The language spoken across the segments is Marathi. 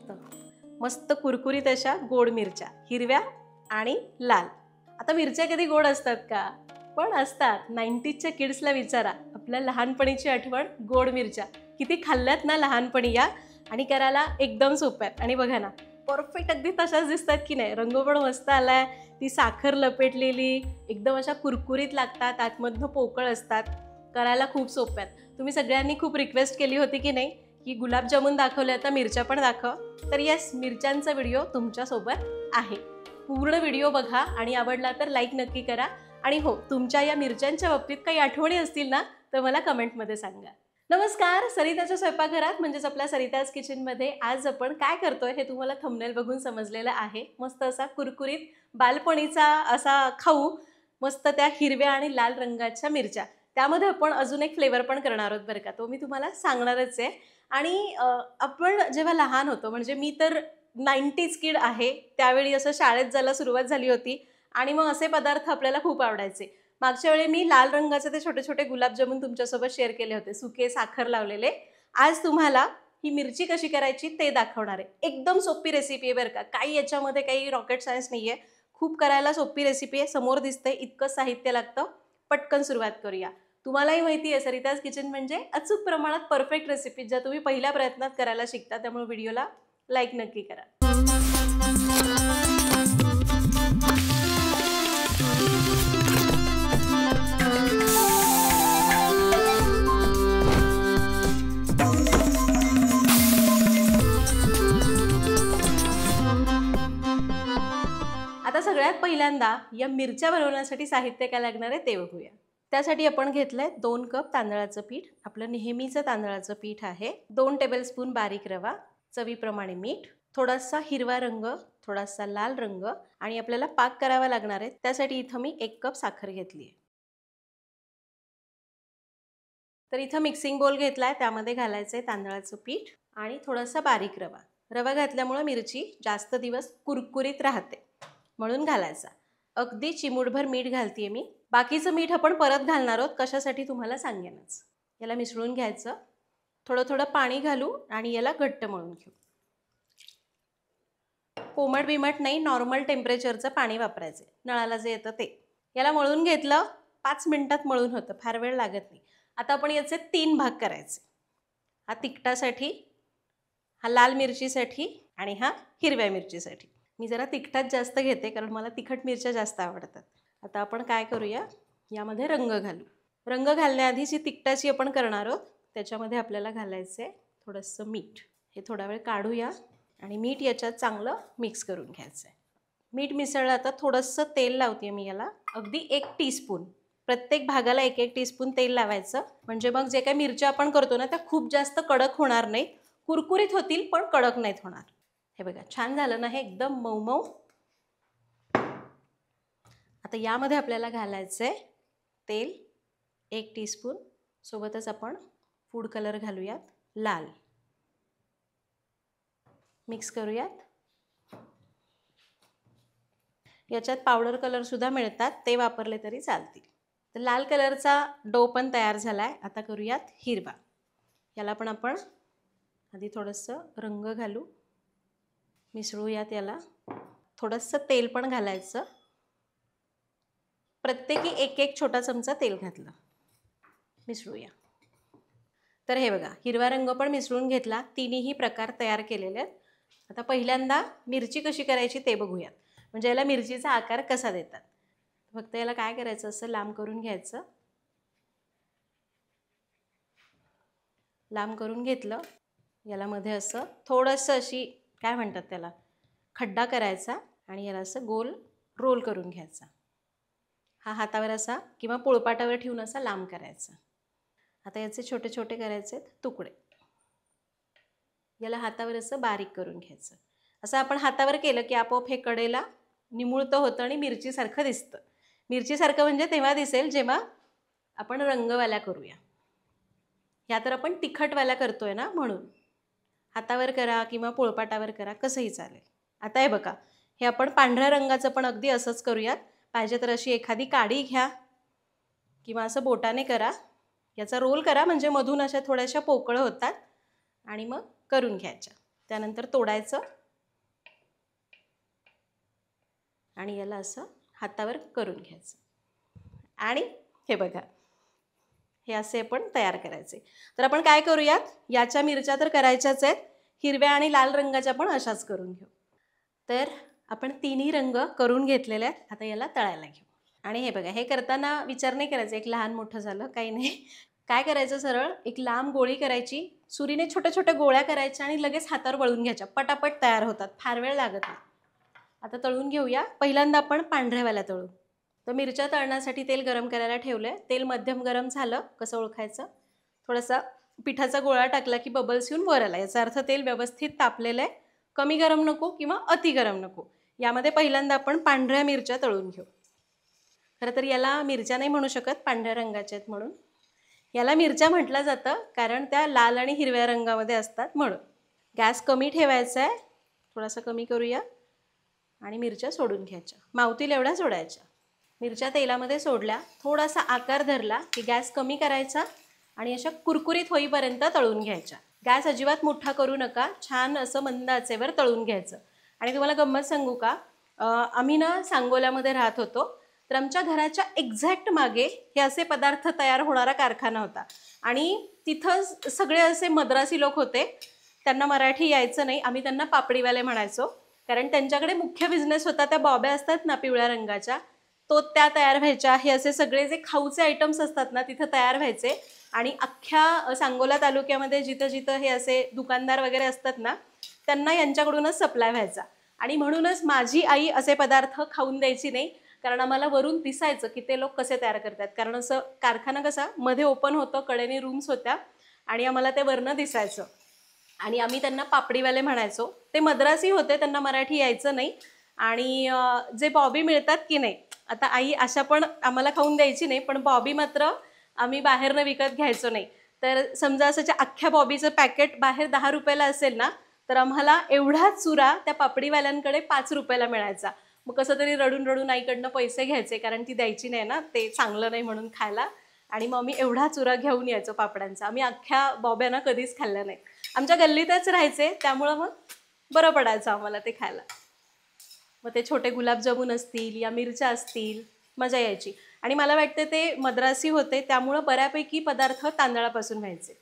मस्त मस्त कुरकुरीत अशा गोड मिरच्या, हिरव्या आणि लाल. आता मिरच्या कधी गोड असतात का? पण असतात. 90च्या किड्सला विचारा, आपल्या लहानपणीची आठवण गोड मिरच्या किती खाल्ल्यात ना लहानपणी या, आणि करायला एकदम सोप्या आहेत. आणि बघा ना, परफेक्ट अगदी तशाच दिसतात की नाही. रंग पण मस्त आलाय, ती साखर लपेटलेली एकदम अशा कुरकुरीत लागतात, आतमधनं पोकळ असतात, करायला खूप सोप्या आहेत. तुम्ही सगळ्यांनी खूप रिक्वेस्ट केली होती की नाही की गुलाबजामुन दाखवले, आता मिरच्या पण दाखव. तर येस, मिरच्यांचा व्हिडिओ तुमच्यासोबत आहे. पूर्ण व्हिडिओ बघा आणि आवडला तर लाईक नक्की करा. आणि हो, तुमच्या या मिरच्यांच्या बाबतीत काही आठवणी असतील ना, तर मला कमेंटमध्ये सांगा. नमस्कार, सरिताच्या स्वयंपाकघरात म्हणजेच आपल्या सरिताज किचनमध्ये आज आपण काय करतोय हे तुम्हाला थंबनेल बघून समजलेलं आहे. मस्त असा कुरकुरीत बालपणीचा असा खाऊ, मस्त त्या हिरव्या आणि लाल रंगाच्या मिरच्या. त्यामध्ये आपण अजून एक फ्लेवर पण करणार आहोत बरं का, तो मी तुम्हाला सांगणारच आहे. आणि आपण जेव्हा लहान होतो, म्हणजे मी तर 90s किड आहे, त्यावेळी असं शाळेत जायला सुरुवात झाली होती आणि मग असे पदार्थ आपल्याला खूप आवडायचे. मागच्या वेळी मी लाल रंगाचे ते छोटे छोटे गुलाबजामुन तुमच्यासोबत शेअर केले होते, सुके साखर लावलेले. आज तुम्हाला ही मिरची कशी करायची ते दाखवणार आहे. एकदम सोपी रेसिपी आहे बरं का, काही याच्यामध्ये काही रॉकेट सायन्स नाही आहे. खूप करायला सोपी रेसिपी आहे. समोर दिसतंय इतकं साहित्य लागतं. पटकन सुरुवात करूया. तुम्हालाही माहिती आहे, सरिताज किचन म्हणजे अचूक प्रमाणात परफेक्ट रेसिपी ज्या तुम्ही पहिल्या प्रयत्नात करायला शिकता. त्यामुळे व्हिडिओला लाईक नक्की करा. आता सगळ्यात पहिल्यांदा या मिरच्या बनवण्यासाठी साहित्य काय लागणार आहे ते बघूया. त्यासाठी आपण घेतलंय 2 कप तांदळाचं पीठ. आपलं नेहमीचं तांदळाचं पीठ आहे. 2 टेबलस्पून बारीक रवा, चवीप्रमाणे मीठ, थोडासा हिरवा रंग, थोडासा लाल रंग, आणि आपल्याला पाक करावा लागणार आहे. त्यासाठी इथं मी 1 कप साखर घेतली आहे. तर इथं मिक्सिंग बोल घेतलाय, त्यामध्ये घालायचंय तांदळाचं पीठ आणि थोडासा बारीक रवा. रवा घातल्यामुळे मिरची जास्त दिवस कुरकुरीत राहते म्हणून घालायचा. अगदी चिमूटभर मीठ घालतीये मी. बाकीचं मीठ आपण परत घालणार आहोत, कशासाठी तुम्हाला सांगेनच. याला मिसळून घ्यायचं. थोडं थोडं पाणी घालू आणि याला घट्ट मळून घेऊ. कोमट बिमट नाही, नॉर्मल टेम्परेचरचं पाणी वापरायचं, नळाला जे येतं ते. याला मळून घेतलं, 5 मिनिटात मळून होतं, फार वेळ लागत नाही. आता आपण याचे 3 भाग करायचे. हा तिखटासाठी, हा लाल मिरचीसाठी आणि हा हिरव्या मिरचीसाठी. मी जरा तिखटात जास्त घेते कारण मला तिखट मिरच्या जास्त आवडतात. आता आपण काय करूया, यामध्ये रंग घालू. रंग घालण्याआधी जी तिखटाची आपण करणार आहोत त्याच्यामध्ये आपल्याला घालायचं आहे थोडंसं मीठ. हे थोडा वेळ काढूया आणि मीठ याच्यात चांगलं मिक्स करून घ्यायचं आहे. मीठ मिसळलं, आता थोडंसं तेल लावते मी याला, अगदी 1 टीस्पून. प्रत्येक भागाला 1-1 टीस्पून तेल लावायचं, म्हणजे मग जे काही मिरच्या आपण करतो ना त्या खूप जास्त कडक होणार नाहीत, कुरकुरीत होतील पण कडक नाहीत होणार. हे बघा, छान झालं ना हे, एकदम मऊ मऊ. आता यामध्ये आपल्याला घालायचं आहे तेल 1 टीस्पून. सोबतच आपण फूड कलर घालूयात, लाल. मिक्स करूयात. याच्यात पावडर कलरसुद्धा मिळतात, ते वापरले तरी चालतील. तर लाल कलरचा डो पण तयार झाला आहे. आता करूयात हिरवा. याला पण आपण आधी थोडंसं रंग घालू, मिसळूयात याला. थोडंसं तेल पण घालायचं, प्रत्येकी 1-1 छोटा चमचा तेल घातलं. मिसळूया. तर हे बघा, हिरवा रंग पण मिसळून घेतला. तिन्ही प्रकार तयार केलेले आहेत. आता पहिल्यांदा मिरची कशी करायची ते बघूयात, म्हणजे याला मिरचीचा आकार कसा देतात. फक्त याला काय करायचं, असं लांब करून घ्यायचं. लांब करून घेतलं, याला मध्ये असं थोडंसं अशी काय म्हणतात त्याला, खड्डा करायचा आणि याला असं गोल रोल करून घ्यायचा. हा हातावर असा किंवा पोळपाटावर ठेवून असा लांब करायचा. आता याचे छोटे छोटे करायचे तुकडे. याला हातावर असं बारीक करून घ्यायचं. असं आपण हातावर केलं की आपोआप हे कडेला निमुळतं होतं आणि मिरचीसारखं दिसतं. मिरचीसारखं म्हणजे तेव्हा दिसेल जेव्हा आपण रंगवाल्या करूया. ह्या तर आपण तिखटवाल्या करतोय ना, म्हणून. हातावर करा किंवा पोळपाटावर करा, कसंही चालेल. आता हे बघा, हे आपण पांढऱ्या रंगाचं पण अगदी असंच करूयात. पाहिजे तर अशी एखादी काडी घ्या किंवा असं बोटाने करा. याचा रोल करा, म्हणजे मधून अशा थोड्याशा पोकळ होतात आणि मग करून घ्यायच्या. त्यानंतर तोडायचं आणि याला असं हातावर करून घ्यायचं आणि हे बघा, हे असे आपण तयार करायचे. तर आपण काय करूयात, याच्या मिरच्या तर करायच्याच आहेत, हिरव्या आणि लाल रंगाच्या पण अशाच करून घेऊ. तर आपण तिन्ही रंग करून घेतलेले आहेत. आता याला तळायला घेऊ. आणि हे बघा, हे करताना विचार नाही करायचा एक लहान मोठं झालं, काही नाही. काय करायचं, सरळ एक लांब गोळी करायची, सुरीने छोट्या छोट्या गोळ्या करायच्या आणि लगेच हातावर वळून घ्यायच्या. पटापट तयार होतात, फार वेळ लागत नाही. आता तळून घेऊया. पहिल्यांदा आपण पांढऱ्यावाल्या तळू. तर मिरच्या तळण्यासाठी तेल गरम करायला ठेवलं आहे. तेल मध्यम गरम झालं, कसं ओळखायचं, थोडासा पिठाचा गोळा टाकला की बबल्स येऊन वर आला, याचा अर्थ तेल व्यवस्थित तापलेलं आहे. कमी गरम नको किंवा अति गरम नको. यामध्ये पहिल्यांदा आपण पांढऱ्या मिरच्या तळून घेऊ. खरं तर याला मिरच्या नाही म्हणू शकत, पांढऱ्या रंगाच्या आहेत म्हणून. याला मिरच्या म्हटलं जातं कारण त्या लाल आणि हिरव्या रंगामध्ये असतात म्हणून. गॅस कमी ठेवायचा आहे, थोडासा कमी करूया आणि मिरच्या सोडून घ्यायच्या. मावतील एवढ्या सोडायच्या. मिरच्या तेलामध्ये सोडल्या, थोडासा आकार धरला की गॅस कमी करायचा आणि अशा कुरकुरीत होईपर्यंत तळून घ्यायच्या. गॅस अजिबात मोठा करू नका, छान असं मंद आचेवर तळून घ्यायचं. आणि तुम्हाला गंमत सांगू का, आम्ही ना सांगोल्यामध्ये राहत होतो, तर आमच्या घराच्या एक्झॅक्ट मागे हे असे पदार्थ तयार होणारा कारखाना होता. आणि तिथं सगळे असे मद्रासी लोक होते, त्यांना मराठी यायचं नाही. आम्ही त्यांना पापडीवाले म्हणायचो, कारण त्यांच्याकडे मुख्य बिझनेस होता त्या बॉब्या असतात ना पिवळ्या रंगाच्या, तो त्या तयार व्हायच्या. हे असे सगळे जे खाऊचे आयटम्स असतात ना तिथं तयार व्हायचे. आणि अख्ख्या सांगोला तालुक्यामध्ये जिथं जिथं हे असे दुकानदार वगैरे असतात ना, त्यांना यांच्याकडूनच सप्लाय व्हायचा. आणि म्हणूनच माझी आई असे पदार्थ खाऊन द्यायची नाही, कारण आम्हाला वरून दिसायचं की ते लोक कसे तयार करतात. कारण असं कारखाना कसा मध्ये ओपन होतं, कडेने रूम्स होत्या आणि आम्हाला ते वरनं दिसायचं. आणि आम्ही त्यांना पापडीवाले म्हणायचो. ते मद्रासी होते, त्यांना मराठी यायचं नाही. आणि जे बॉबी मिळतात की नाही, आता आई अशा पण आम्हाला खाऊन द्यायची नाही, पण बॉबी मात्र आम्ही बाहेरनं विकत घ्यायचो नाही. तर समजा असं अख्ख्या बॉबीचं पॅकेट बाहेर 10 रुपयाला असेल ना, तर आम्हाला एवढा चुरा त्या पापडीवाल्यांकडे 5 रुपयाला मिळायचा. मग कसं तरी रडून रडून आईकडनं पैसे घ्यायचे, कारण ती द्यायची नाही ना, ते चांगलं नाही म्हणून खायला. आणि मग आम्ही एवढा चुरा घेऊन यायचो पापडांचा. आम्ही अख्ख्या बॉब्याना कधीच खाल्ल्या नाही. आमच्या गल्लीतच राहायचे, त्यामुळं मग बरं पडायचं आम्हाला ते खायला. मग ते छोटे गुलाबजामुन असतील या मिरच्या असतील, मजा यायची. आणि मला वाटते ते मद्रासी होते, त्यामुळं बऱ्यापैकी पदार्थ तांदळापासून व्हायचे.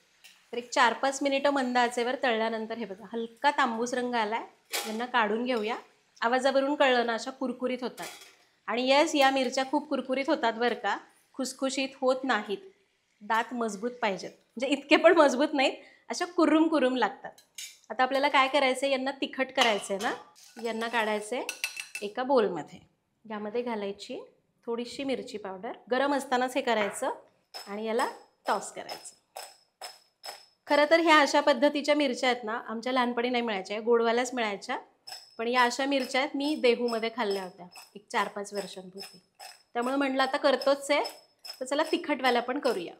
तर एक 4-5 मिनिटं मंद आचेवर तळल्यानंतर हे बघा, हलका तांबूस रंग आलाय, यांना काढून घेऊया. आवाजावरून कळलं ना, अशा कुरकुरीत होतात. आणि येस, या मिरच्या खूप कुरकुरीत होतात बरं का, खुसखुशीत होत नाहीत. दात मजबूत पाहिजेत, म्हणजे इतके पण मजबूत नाहीत, अशा कुरुम कुरुम लागतात. आता आपल्याला काय करायचं आहे, यांना तिखट करायचं आहे ना. यांना काढायचे एका बोलमध्ये, यामध्ये घालायची थोडीशी मिरची पावडर. गरम असतानाच हे करायचं आणि याला टॉस करायचं. खरं तर ह्या अशा पद्धतीच्या मिरच्या आहेत ना, आमच्या लहानपणी नाही मिळायच्या, गोडवाल्याच मिळायच्या. पण या अशा मिरच्या आहेत, मी देहूमध्ये खाल्ल्या होत्या एक 4-5 वर्षांपूर्वी. त्यामुळे म्हटलं आता करतोच आहे, तर चला तिखटवाल्या पण करूया.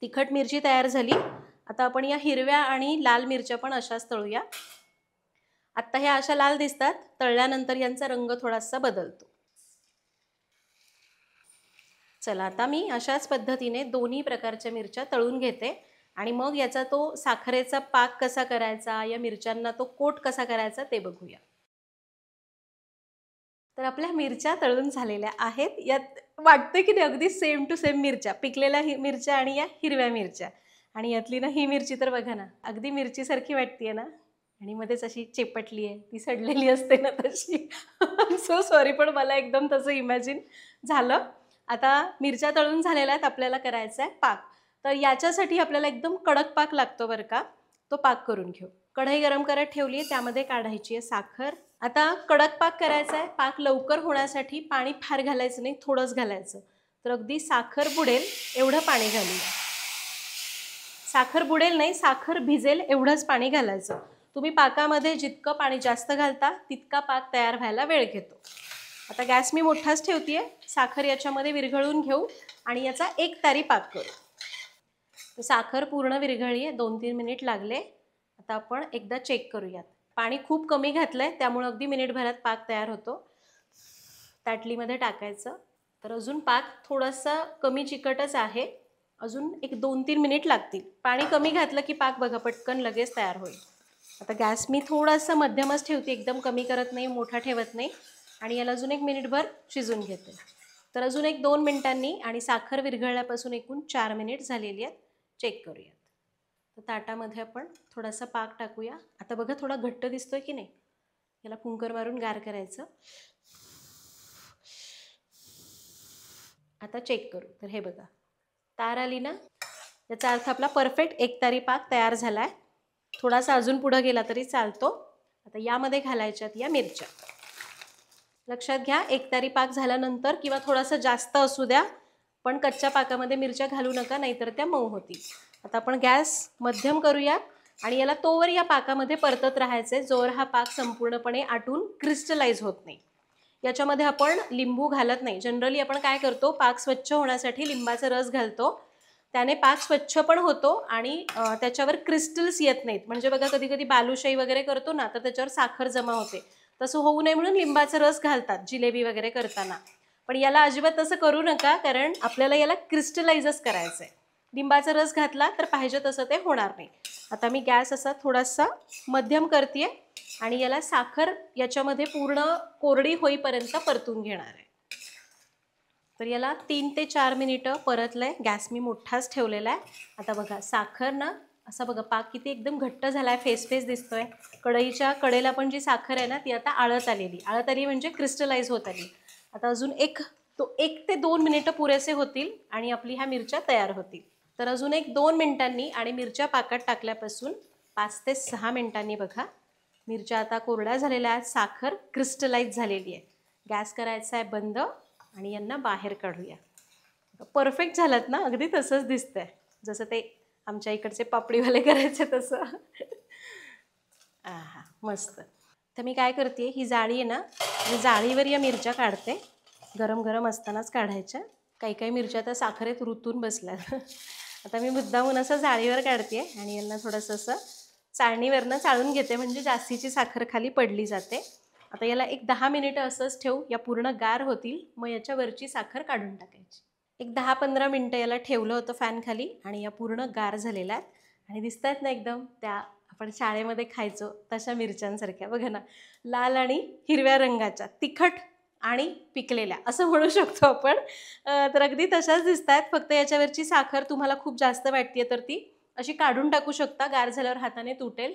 तिखट मिरची तयार झाली. आता आपण या हिरव्या आणि लाल मिरच्या पण अशाच तळूया. आत्ता ह्या अशा लाल दिसतात, तळल्यानंतर यांचा रंग थोडासा बदलतो. चला, आता मी अशाच पद्धतीने दोन्ही प्रकारच्या मिरच्या तळून घेते आणि मग याचा तो साखरेचा पाक कसा करायचा, या मिरच्यांना तो कोट कसा करायचा ते बघूया. तर आपल्या मिरच्या तळून झालेल्या आहेत. यात वाटतं की नाही अगदी सेम टू सेम मिरच्या, पिकलेल्या मिरच्या आणि या हिरव्या मिरच्या. आणि यातली ना ही मिरची तर बघा ना, अगदी मिरचीसारखी वाटते ना, आणि मध्येच अशी चेपटली आहे, ती सडलेली असते ना तशी. सो सॉरी, पण मला एकदम तसं इमॅजिन झालं. आता मिरच्या तळून झालेल्या आहेत, आपल्याला करायचा आहे पाक. तर याच्यासाठी आपल्याला एकदम कडक पाक लागतो बरं का, तो पाक करून घेऊ. कढई गरम करत ठेवली आहे, त्यामध्ये काढायची आहे साखर. आता कडक पाक करायचा आहे. पाक लवकर होण्यासाठी पाणी फार घालायचं नाही, थोडंच घालायचं. तर अगदी साखर बुडेल एवढं पाणी घालूया. साखर बुडेल नाही, साखर भिजेल एवढंच पाणी घालायचं. तुम्ही पाकामध्ये जितकं पाणी जास्त घालता तितका पाक तयार व्हायला वेळ घेतो. आता गॅस मी मोठाच ठेवते आहे. साखर याच्यामध्ये विरघळून घेऊ आणि याचा एक तारी पाक करू. साखर पूर्ण विरघळली आहे, 2-3 मिनिट लागले. आता आपण एकदा चेक करूयात. पाणी खूप कमी घातलं आहे, त्यामुळे अगदी मिनिटभरात पाक तयार होतो. ताटलीमध्ये टाकायचं. तर अजून पाक थोडासा कमी चिकटच आहे, अजून एक 2-3 मिनिट लागतील. पाणी कमी घातलं की पाक बघा पटकन लगेच तयार होईल. आता गॅस मी थोडासा मध्यमच ठेवते, एकदम कमी करत नाही, मोठा ठेवत नाही. आणि याला अजून 1 मिनिटभर शिजून घेते. तर अजून 1-2 मिनिटांनी आणि साखर विरघळल्यापासून एकूण 4 मिनिट झालेली आहेत. चेक करूयात. तर ताटामध्ये आपण थोडासा पाक टाकूया. आता बघा थोडा घट्ट दिसतोय की नाही. याला फुंकर मारून गार करायचं. आता चेक करू. तर हे बघा तार आली ना, याचा अर्थ आपला परफेक्ट एकतारी पाक तयार झाला आहे. थोडासा अजून पुढं गेला तरी चालतो. आता यामध्ये घालायच्यात या मिरच्या. लक्षात घ्या, एकतारी पाक झाल्यानंतर किंवा थोडासा जास्त असू द्या, पण कच्च्या पाकामध्ये मिरच्या घालू नका, नाहीतर त्या मऊ होतील. आता आपण गॅस मध्यम करूया आणि याला तोवर या पाकामध्ये परतत राहायचे जोवर हा पाक संपूर्णपणे आटून क्रिस्टलाइज होत नाही. याच्यामध्ये आपण लिंबू घालत नाही. जनरली आपण काय करतो, पाक स्वच्छ होण्यासाठी लिंबाचा रस घालतो. त्याने पाक स्वच्छ पण होतो आणि त्याच्यावर क्रिस्टल्स येत नाहीत. म्हणजे बघा कधी कधी बालुशाही वगैरे करतो ना, तर त्याच्यावर साखर जमा होते. तसं होऊ नये म्हणून लिंबाचा रस घालतात जिलेबी वगैरे करताना. पण याला अजिबात तसं करू नका, कारण आपल्याला याला क्रिस्टलाइजच करायचं आहे. लिंबाचा रस घातला तर पाहिजे तसं ते होणार नाही. आता मी गॅस असा थोडासा मध्यम करते आणि याला साखर याच्यामध्ये पूर्ण कोरडी होईपर्यंत परतून घेणार आहे. तर याला 3 ते 4 मिनिटं परतलंय. गॅस मी मोठाच ठेवलेला आहे. आता बघा साखर ना, असा बघा पाक किती एकदम घट्ट झाला आहे, फेस फेस दिसतोय. कढईच्या कडेला पण जी साखर आहे ना, ती आता आळत आली म्हणजे क्रिस्टलाइज होत आली. आता अजून 1 ते 2 मिनिटं पुरेसे होतील आणि आपली ह्या मिरच्या तयार होतील. तर अजून 1-2 मिनिटांनी आणि मिरच्या पाकात टाकल्यापासून 5 ते 6 मिनिटांनी बघा मिरच्या आता कोरड्या झालेल्या आहेत, साखर क्रिस्टलाइज झालेली आहे. गॅस करायचा आहे बंद आणि यांना बाहेर काढूया. परफेक्ट झालात ना, अगदी तसंच दिसतंय जसं ते आमच्या इकडचे पापडीवाले करायचे तसं. आहा मस्त. तर मी काय करते, ही जाळी आहे ना, मी जाळीवर या मिरच्या काढते. गरम गरम असतानाच काढायच्या. काही मिरच्या त्या साखरेत रुतून बसल्यात. आता मी मुद्दामून असं जाळीवर काढते आणि यांना थोडंसं असं चाळणीवरनं चाळून घेते, म्हणजे जास्तीची साखर खाली पडली जाते. आता याला 10 मिनिटं असंच ठेवू, या पूर्ण गार होतील. मग याच्यावरची साखर काढून टाकायची. 10-15 मिनटं याला ठेवलं होतं फॅन खाली आणि या पूर्ण गार झालेल्या आहेत आणि दिसत आहेत ना एकदम त्या आपण शाळेमध्ये खायचो तशा मिरच्यांसारख्या. बघा ना, लाल आणि हिरव्या रंगाच्या, तिखट आणि पिकलेल्या असं म्हणू शकतो आपण. तर अगदी तशाच दिसत आहेत. फक्त याच्यावरची साखर तुम्हाला खूप जास्त वाटते तर ती अशी काढून टाकू शकता, गार झाल्यावर हाताने तुटेल.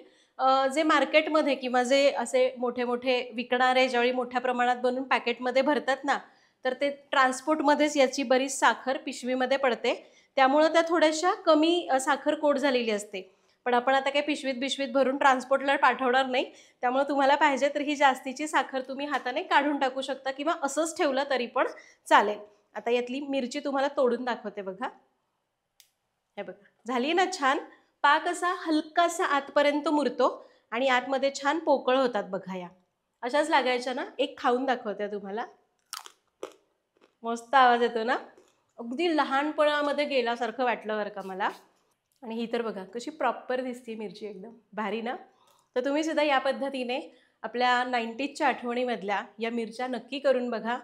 जे मार्केटमध्ये किंवा जे असे मोठे मोठे विकणारे ज्यावेळी मोठ्या प्रमाणात बनवून पॅकेटमध्ये भरतात ना, तर ते ट्रान्सपोर्टमध्येच याची बरीच साखर पिशवीमध्ये पडते. त्यामुळं त्या थोड्याशा कमी साखर कोट झालेली असते. पण आपण आता काही पिशवीत भरून ट्रान्सपोर्टला पाठवणार नाही. त्यामुळे तुम्हाला पाहिजे तर ही जास्तीची साखर तुम्ही हाताने काढून टाकू शकता किंवा असंच ठेवलं तरी पण चालेल. आता यातली मिरची तुम्हाला तोडून दाखवते बघा. हे बघा झाली ना छान. पाक असा हलकासा आतपर्यंत मुरतो आणि आतमध्ये छान पोकळ होतात बघा. या अशाच लागायच्या ना. एक खाऊन दाखवते तुम्हाला. मस्त आवाज येतो ना, अगदी लहानपणामध्ये गेल्यासारखं वाटलं बरं का मला. आणि ही तर बघा कशी प्रॉपर दिसते मिरची, एकदम भारी ना. तर तुम्ही सुद्धा या पद्धतीने आपल्या 90च्या आठवणीमधल्या या मिरच्या नक्की करून बघा.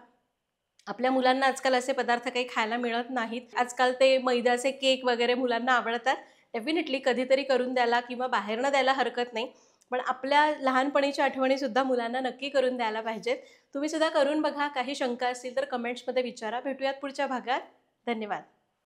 आपल्या मुलांना आजकाल असे पदार्थ काही खायला मिळत नाहीत. आजकाल ते मैद्याचे केक वगैरे मुलांना आवडतात. डेफिनेटली कधीतरी करून द्यायला किंवा बाहेरनं द्यायला हरकत नाही. पण आपल्या लहानपणीच्या आठवणीसुद्धा मुलांना नक्की करून द्यायला पाहिजेत. तुम्ही सुद्धा करून बघा. काही शंका असतील तर कमेंट्समध्ये विचारा. भेटूयात पुढच्या भागात. धन्यवाद.